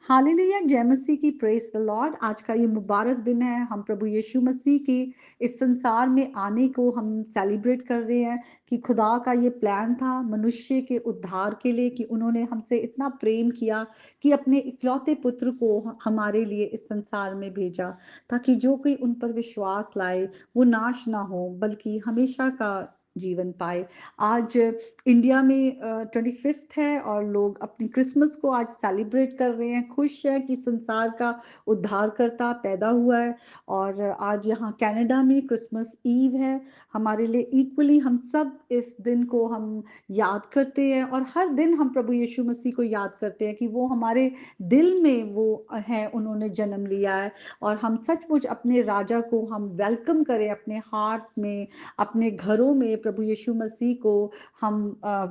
Hallelujah, जय मसीह की, praise the Lord. आज का ये मुबारक दिन है। हम प्रभु यीशु मसीह के इस संसार में आने को हम सेलिब्रेट कर रहे हैं कि खुदा का ये प्लान था मनुष्य के उद्धार के लिए, कि उन्होंने हमसे इतना प्रेम किया कि अपने इकलौते पुत्र को हमारे लिए इस संसार में भेजा, ताकि जो कोई उन पर विश्वास लाए वो नाश ना हो बल्कि हमेशा का जीवन पाए। आज इंडिया में 25th है और लोग अपनी क्रिसमस को आज सेलिब्रेट कर रहे हैं, खुश है कि संसार का उद्धारकर्ता पैदा हुआ है। और आज यहाँ कनाडा में क्रिसमस ईव है। हमारे लिए इक्वली हम सब इस दिन को हम याद करते हैं, और हर दिन हम प्रभु यीशु मसीह को याद करते हैं कि वो हमारे दिल में वो है, उन्होंने जन्म लिया है। और हम सचमुच अपने राजा को हम वेलकम करें अपने हार्ट में, अपने घरों में प्रभु यीशु मसीह को हम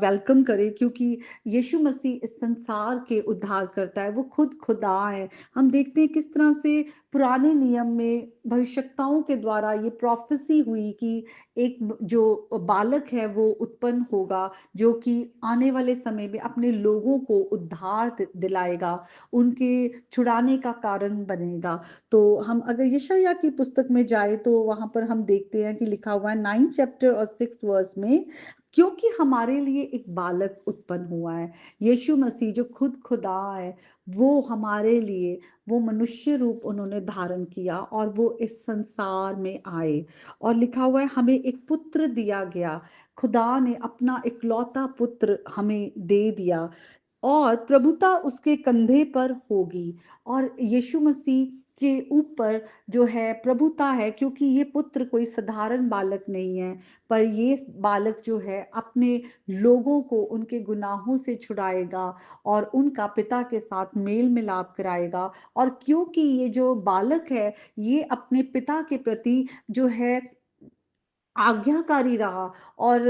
वेलकम करें, क्योंकि यीशु मसीह इस संसार के उद्धार करता है। वो खुद खुदा है। हम देखते हैं किस तरह से पुराने नियम में भविष्यवक्ताओं के द्वारा ये प्रोफेसी हुई कि एक जो बालक है वो उत्पन्न होगा, जो कि आने वाले समय में अपने लोगों को उद्धार दिलाएगा, उनके छुड़ाने का कारण बनेगा। तो हम अगर यशायाह की पुस्तक में जाए तो वहां पर हम देखते हैं कि लिखा हुआ है 9 चैप्टर और 6 वर्स में, क्योंकि हमारे लिए एक बालक उत्पन्न हुआ है। यीशु मसीह जो खुद खुदा है, वो हमारे लिए वो मनुष्य रूप उन्होंने धारण किया और वो इस संसार में आए। और लिखा हुआ है हमें एक पुत्र दिया गया, खुदा ने अपना इकलौता पुत्र हमें दे दिया, और प्रभुता उसके कंधे पर होगी। और यीशु मसीह के ऊपर जो है प्रभुता है, क्योंकि ये पुत्र कोई साधारण बालक नहीं है, पर ये बालक जो है अपने लोगों को उनके गुनाहों से छुड़ाएगा और उनका पिता के साथ मेल मिलाप कराएगा। और क्योंकि ये जो बालक है ये अपने पिता के प्रति जो है आज्ञाकारी रहा, और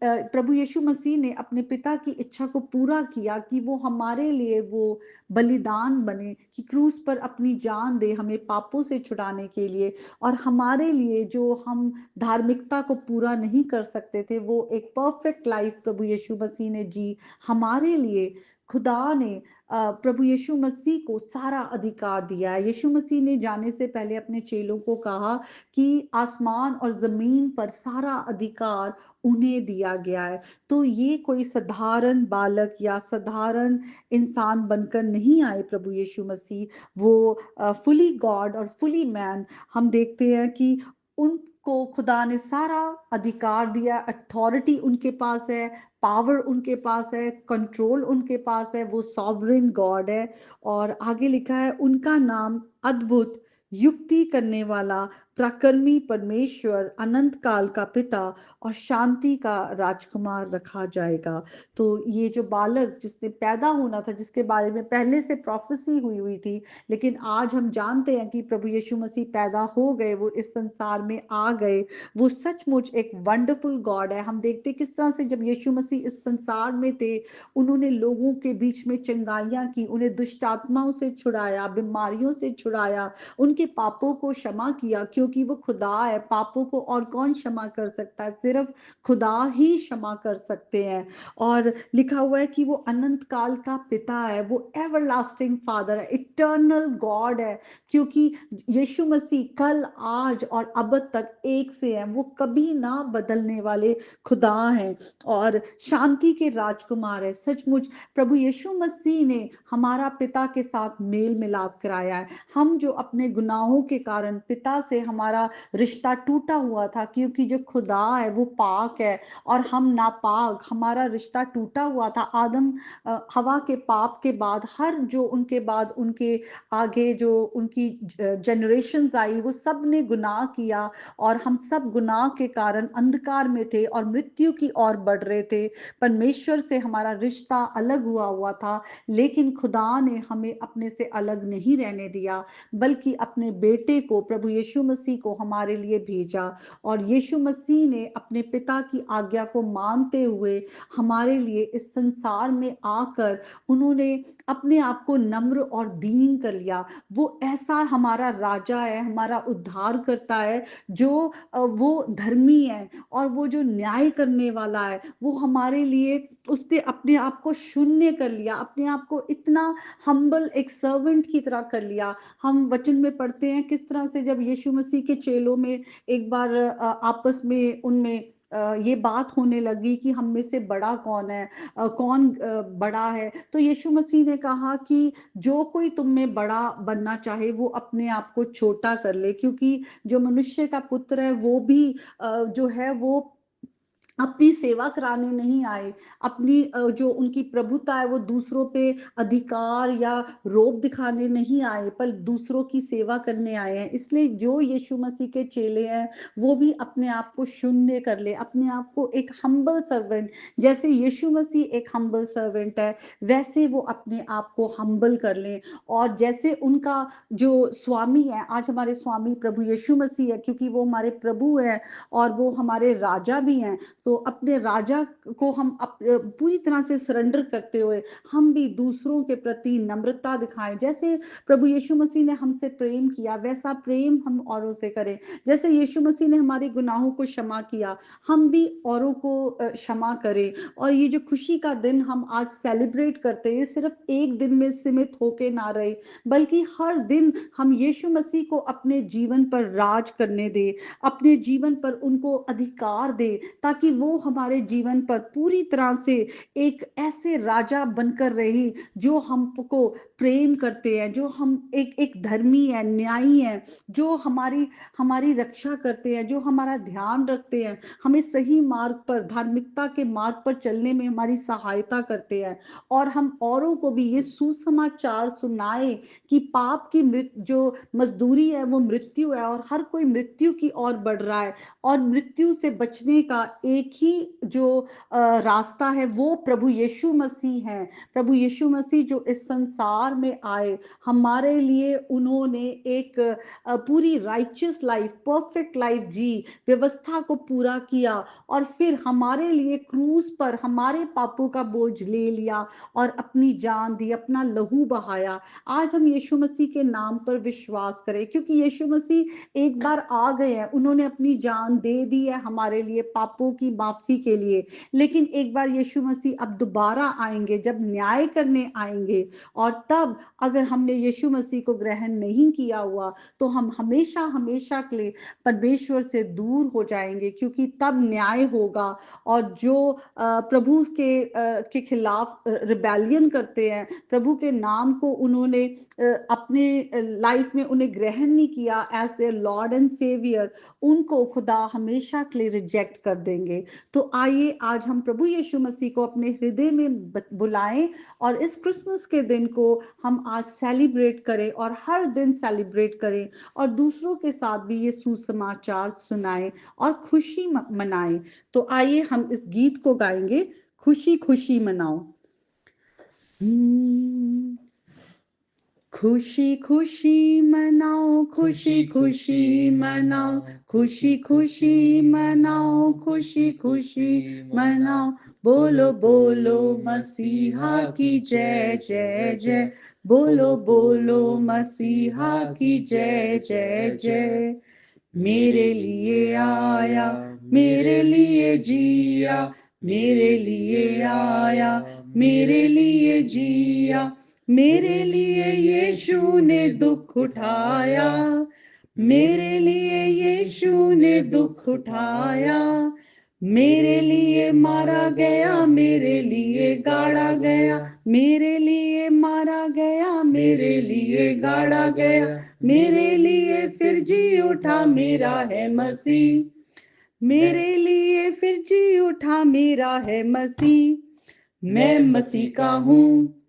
प्रभु यीशु मसीह ने अपने पिता की इच्छा को पूरा किया कि वो हमारे लिए वो बलिदान बने, कि क्रूस पर अपनी जान दे हमें पापों से छुड़ाने के लिए। और हमारे लिए जो हम धार्मिकता को पूरा नहीं कर सकते थे, वो एक परफेक्ट लाइफ प्रभु यीशु मसीह ने जी हमारे लिए। खुदा ने प्रभु यीशु मसीह को सारा अधिकार दिया है। यीशु मसीह ने जाने से पहले अपने चेलों को कहा कि आसमान और जमीन पर सारा अधिकार उन्हें दिया गया है। तो ये कोई साधारण बालक या साधारण इंसान बनकर नहीं आए प्रभु यीशु मसीह, वो फुली गॉड और फुली मैन। हम देखते हैं कि उनको खुदा ने सारा अधिकार दिया, अथॉरिटी उनके पास है, पावर उनके पास है, कंट्रोल उनके पास है, वो सॉवरेन गॉड है। और आगे लिखा है उनका नाम अद्भुत, युक्ति करने वाला, प्राक्रमी परमेश्वर, अनंत काल का पिता और शांति का राजकुमार रखा जाएगा। तो ये जो बालक जिसने पैदा होना था, जिसके बारे में पहले से प्रोफेसी हुई हुई थी, लेकिन आज हम जानते हैं कि प्रभु यीशु मसीह पैदा हो गए, वो इस संसार में आ गए। वो सचमुच एक वंडरफुल गॉड है। हम देखते किस तरह से जब यीशु मसीह इस संसार में थे, उन्होंने लोगों के बीच में चंगाइयां की, उन्हें दुष्ट आत्माओं से छुड़ाया, बीमारियों से छुड़ाया, उनके पापों को क्षमा किया, क्योंकि वो खुदा है। पापों को और कौन क्षमा कर सकता है? सिर्फ खुदा ही क्षमा कर सकते हैं। और लिखा हुआ है कि वो अनंत काल का पिता है, वो एवरलास्टिंग फादर है, इटर्नल गॉड है, क्योंकि यीशु मसीह कल आज और अब तक एक से है, वो कभी ना बदलने वाले खुदा हैं और शांति के राजकुमार है। सचमुच प्रभु यीशु मसीह ने हमारा पिता के साथ मेल मिलाप कराया है। हम जो अपने गुनाहों के कारण पिता से हमारा रिश्ता टूटा हुआ था, क्योंकि जो खुदा है वो पाक है और हम नापाक, हमारा रिश्ता टूटा हुआ था। आदम हवा के पाप के बाद, हर जो उनके बाद उनके आगे जो उनकी जनरेशंस आई, वो सब ने गुनाह किया, और हम सब गुनाह के कारण अंधकार में थे और मृत्यु की ओर बढ़ रहे थे। परमेश्वर से हमारा रिश्ता अलग हुआ हुआ था, लेकिन खुदा ने हमें अपने से अलग नहीं रहने दिया, बल्कि अपने बेटे को, प्रभु यीशु मसीह को हमारे लिए भेजा। और यीशु मसीह ने अपने पिता की आज्ञा को मानते हुए हमारे लिए इस संसार में आकर उन्होंने अपने आप को नम्र और रिडीम कर लिया। वो ऐसा हमारा राजा है, हमारा उद्धार करता है, जो वो धर्मी है और वो जो न्याय करने वाला है। वो हमारे लिए उसने अपने आप को शून्य कर लिया, अपने आप को इतना हम्बल एक सर्वेंट की तरह कर लिया। हम वचन में पढ़ते हैं किस तरह से जब यीशु मसीह के चेलों में एक बार आपस में उनमें ये बात होने लगी कि हम में से बड़ा कौन है, कौन बड़ा है। तो यीशु मसीह ने कहा कि जो कोई तुम में बड़ा बनना चाहे वो अपने आप को छोटा कर ले, क्योंकि जो मनुष्य का पुत्र है वो भी जो है वो अपनी सेवा कराने नहीं आए, अपनी जो उनकी प्रभुता है वो दूसरों पे अधिकार या रोब दिखाने नहीं आए, पर दूसरों की सेवा करने आए हैं। इसलिए जो यीशु मसीह के चेले हैं वो भी अपने आप को शून्य कर ले, अपने आप को एक हम्बल सर्वेंट, जैसे यीशु मसीह एक हम्बल सर्वेंट है वैसे वो अपने आप को हम्बल कर लें। और जैसे उनका जो स्वामी है, आज हमारे स्वामी प्रभु यीशु मसीह है, क्योंकि वो हमारे प्रभु है और वो हमारे राजा भी हैं। तो अपने राजा को हम पूरी तरह से सरेंडर करते हुए हम भी दूसरों के प्रति नम्रता दिखाएं। जैसे प्रभु यीशु मसीह ने हमसे प्रेम किया वैसा प्रेम हम औरों से करें। जैसे यीशु मसीह ने हमारे गुनाहों को क्षमा किया, हम भी औरों को क्षमा करें। और ये जो खुशी का दिन हम आज सेलिब्रेट करते हैं, सिर्फ एक दिन में सीमित होके ना रहे, बल्कि हर दिन हम यीशु मसीह को अपने जीवन पर राज करने दें, अपने जीवन पर उनको अधिकार दे, ताकि वो हमारे जीवन पर पूरी तरह से एक ऐसे राजा बनकर रहे जो हमको प्रेम करते हैं, जो हम एक धर्मी है, न्यायी है, जो हमारी हमारी रक्षा करते हैं, जो हमारा ध्यान रखते हैं, हमें सही मार्ग पर, धार्मिकता के मार्ग पर चलने में हमारी सहायता करते हैं। और हम औरों को भी ये सुसमाचार सुनाए कि पाप की जो मजदूरी है वो मृत्यु है, और हर कोई मृत्यु की ओर बढ़ रहा है, और मृत्यु से बचने का एक ही जो रास्ता है वो प्रभु यीशु मसीह है। प्रभु यीशु मसीह जो इस संसार में आए, हमारे लिए उन्होंने एक पूरी राइचियस लाइफ, परफेक्ट लाइफ जी, व्यवस्था को पूरा किया, और फिर हमारे लिए क्रूस पर हमारे पापों का बोझ ले लिया और अपनी जान दी, अपना लहू बहाया। आज हम यीशु मसीह के नाम पर विश्वास करें, क्योंकि यीशु मसीह एक बार आ गए हैं, उन्होंने अपनी जान दे दी है हमारे लिए पापों की माफी के लिए। लेकिन एक बार यीशु मसीह अब दोबारा आएंगे, जब न्याय करने आएंगे, और तब अगर हमने यीशु मसीह को ग्रहण नहीं किया हुआ तो हम हमेशा हमेशा के लिए परमेश्वर से दूर हो जाएंगे, क्योंकि तब न्याय होगा। और जो प्रभु के खिलाफ रिबेलियन करते हैं, प्रभु के नाम को उन्होंने अपने लाइफ में उन्हें ग्रहण नहीं किया as their Lord and Saviour, उनको खुदा हमेशा के लिए रिजेक्ट कर देंगे। तो आइए आज हम प्रभु यीशु मसीह को अपने हृदय में बुलाएं, और इस क्रिसमस के दिन को हम आज सेलिब्रेट करें, और हर दिन सेलिब्रेट करें, और दूसरों के साथ भी ये सुसमाचार सुनाएं और खुशी मनाएं। तो आइए हम इस गीत को गाएंगे, खुशी खुशी मनाओ। खुशी खुशी मनाओ, खुशी खुशी मनाओ, खुशी खुशी मनाओ, खुशी खुशी मनाओ, बोलो बोलो मसीहा की जय जय जय, बोलो बोलो मसीहा की जय जय जय। मेरे लिए आया, मेरे लिए जिया, मेरे लिए आया, मेरे लिए जिया, मेरे लिए यीशु ने दुख उठाया, मेरे लिए यीशु ने दुख उठाया, मेरे लिए मारा गया, मेरे लिए गाड़ा गया, मेरे लिए मारा गया, मेरे लिए गाड़ा गया, मेरे लिए फिर जी उठा मेरा है मसीह, मेरे लिए फिर जी उठा मेरा है मसीह। मैं मसीह का हूँ,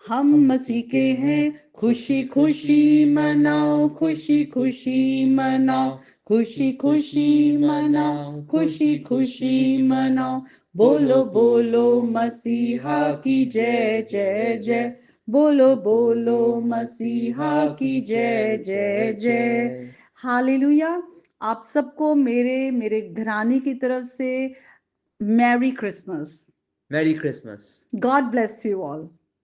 हम मसीह के हैं, खुशी खुशी मनाओ, खुशी खुशी मनाओ, खुशी खुशी मनाओ, खुशी खुशी मनाओ, बोलो बोलो मसीहा की जय जय जय, बोलो बोलो मसीहा की जय जय जय। हालेलुया। आप सबको मेरे घराने की तरफ से merry Christmas. Merry Christmas. God bless you all.